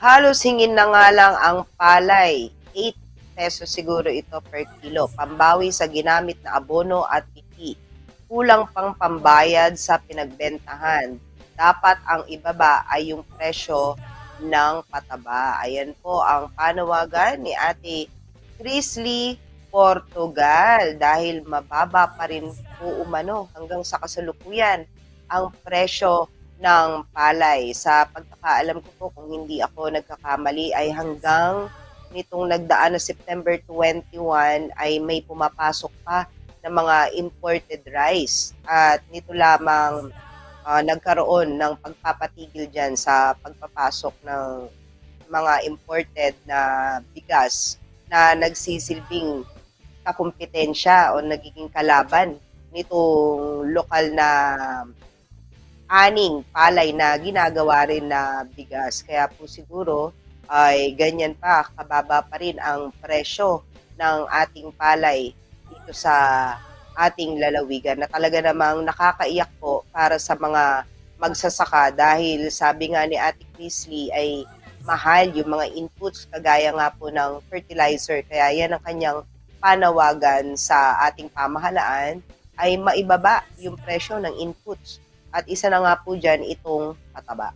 Halos hingin na nga lang ang palay. 8 pesos siguro ito per kilo. Pambawi sa ginamit na abono at pipi. Kulang pang pambayad sa pinagbentahan. Dapat ang ibaba ay yung presyo ng pataba. Ayan po ang panawagan ni Ate Chrisley Portugal dahil mababa pa rin po umano hanggang sa kasalukuyan ang presyo ng palay. Sa pagkakaalam ko po, kung hindi ako nagkakamali, ay hanggang nitong nagdaan na September 21 ay may pumapasok pa ng mga imported rice. At nito lamang nagkaroon ng pagpapatigil dyan sa pagpapasok ng mga imported na bigas na nagsisilbing kakumpetensya o nagiging kalaban nitong lokal na aning palay na ginagawa rin na bigas. Kaya po siguro ay ganyan pa, kababa pa rin ang presyo ng ating palay dito sa ating lalawigan na talaga namang nakakaiyak po para sa mga magsasaka dahil sabi nga ni Ate Chrisley ay mahal yung mga inputs kagaya nga po ng fertilizer. Kaya yan ang kanyang panawagan sa ating pamahalaan ay maibaba yung presyo ng inputs. At isa na nga po dyan itong pataba.